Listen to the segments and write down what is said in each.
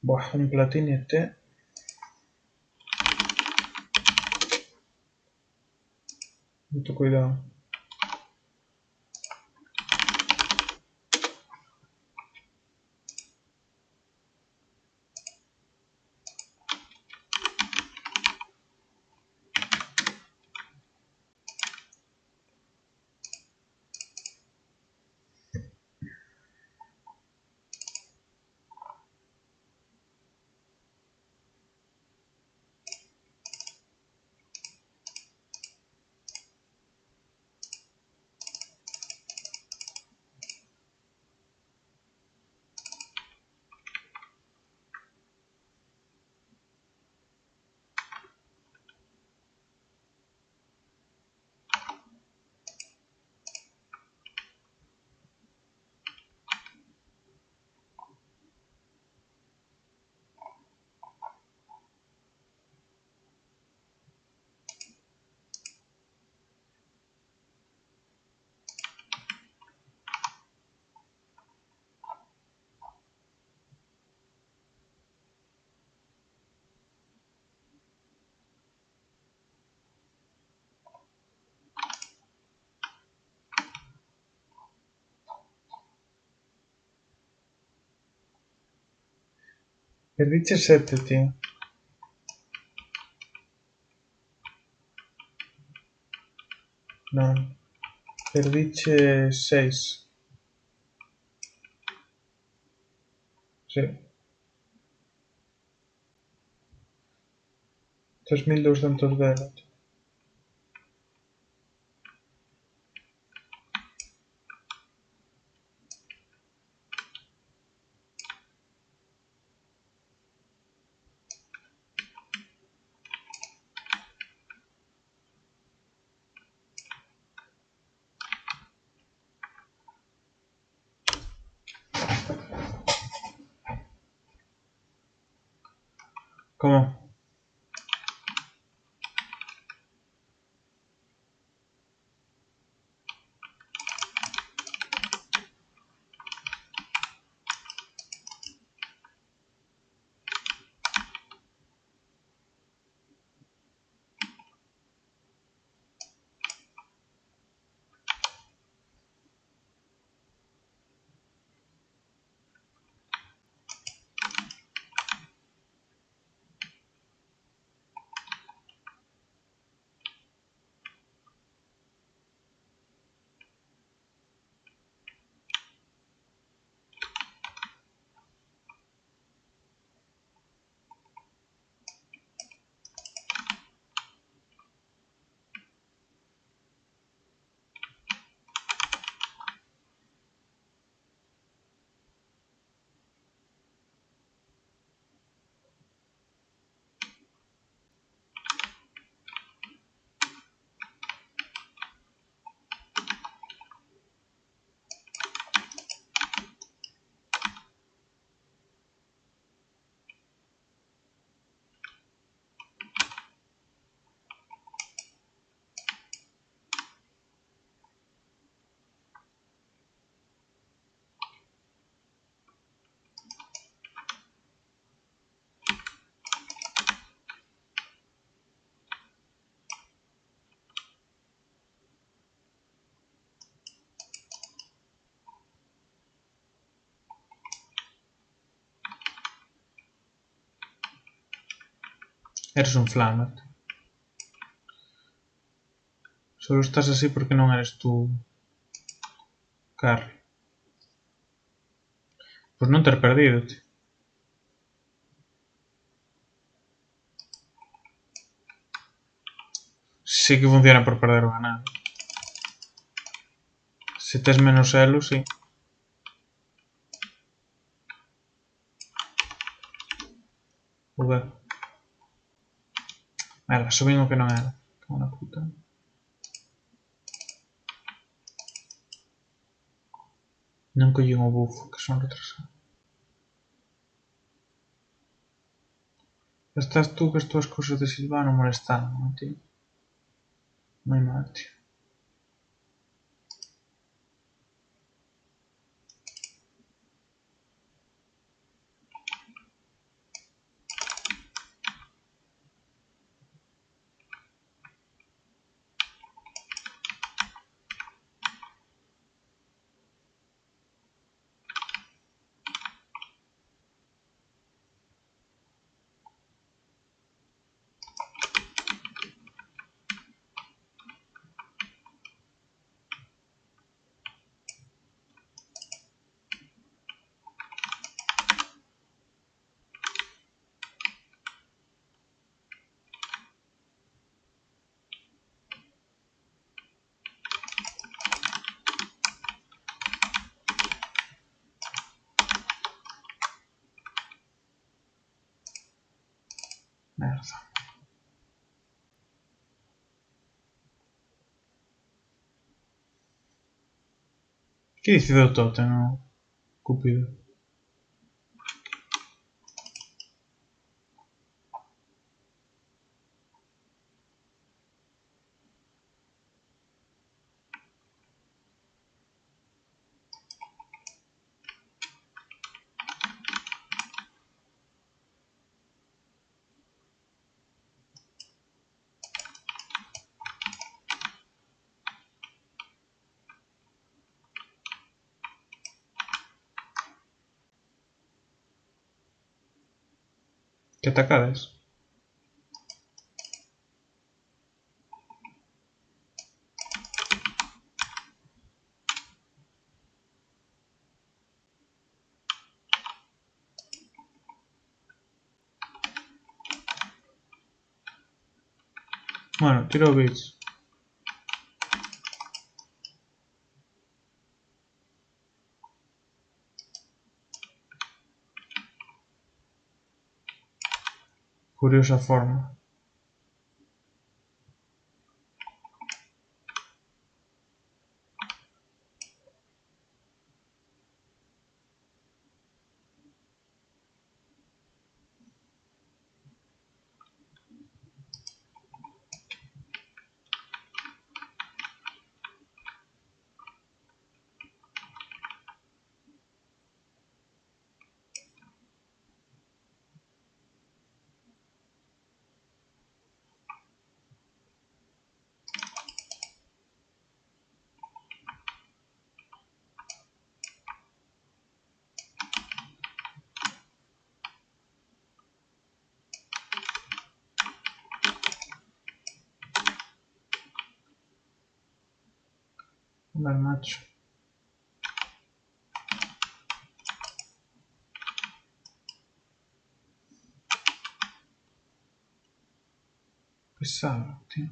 Buah, un platinete. Mucho cuidado. Perdiche 7, tío. No. Perdiche 6. Sí. 3200 de oro. ¿Cómo? Eres un flamer. Solo estás así porque non eres tú, Carl. Pois non ter perdido, tío. Sí que funciona por perder o ganar. Se tes menos elo, sí. Joder. Merda, subín o que non era. Cago na puta. Non collín o bufo, que son retrasado. Estás tú que as túas cousas de Silvano molestando, non, tío? Moi mal, tío. Merda. Che dici del totem, Cupido? Che attacca adesso? Bueno, tiro bits. Curiosa forma. Un bel match. Pessanti.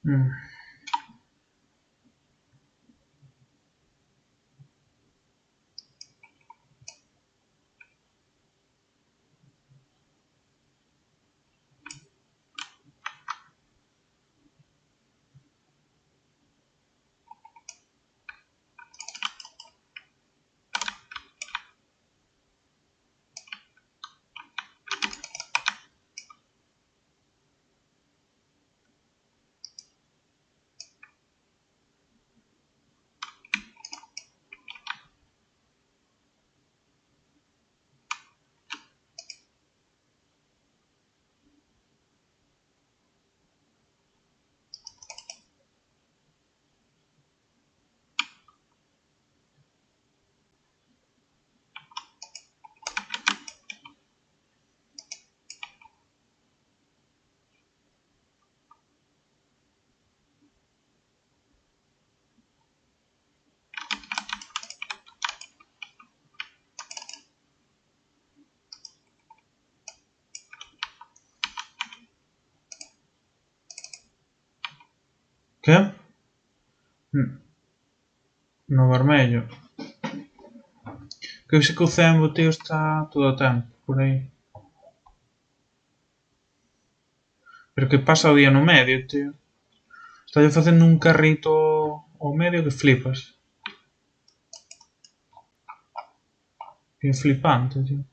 Mm. Que? No vermello. Que ese que o Zembo, tío, está todo o tempo por aí. Pero que pasa o día no medio, tío. Está facendo un carrito ao medio que flipas. Bien flipante, tío.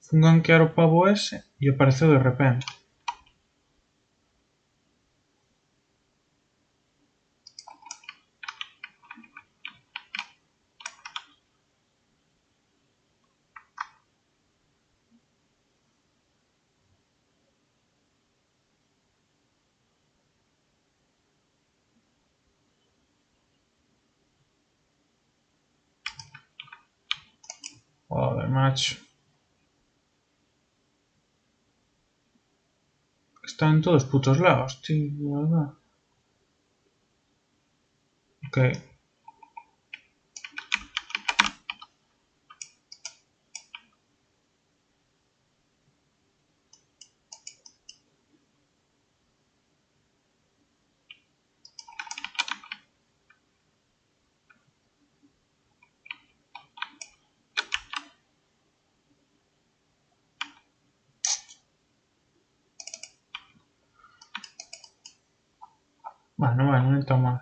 Fun gankear o pavo ese e apareceu de repente. Joder, macho. Está en todos putos lados, tío, de verdad. Ok. Bueno, non está mal.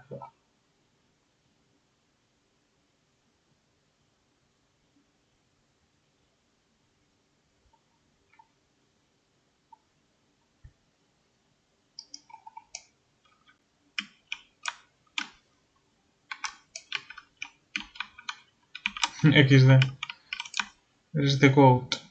XD. Eres de GOAT.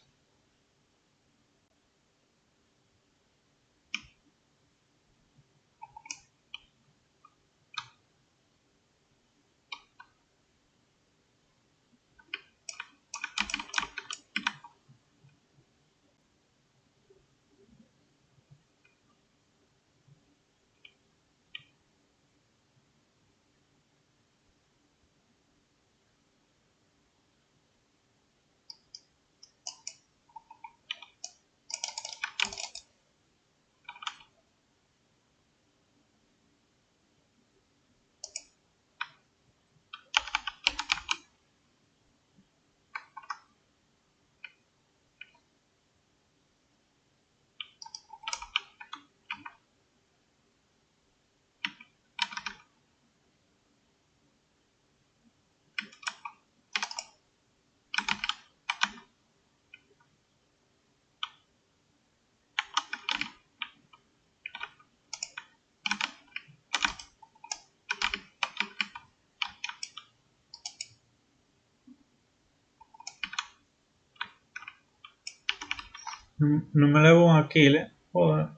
Non me levo unha kill, Joder.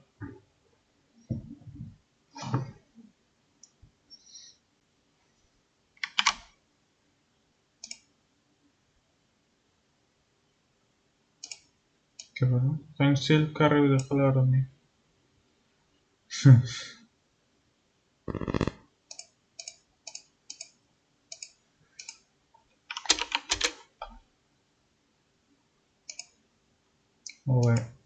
Que bueno. Pencil carry with the color of me. Joder.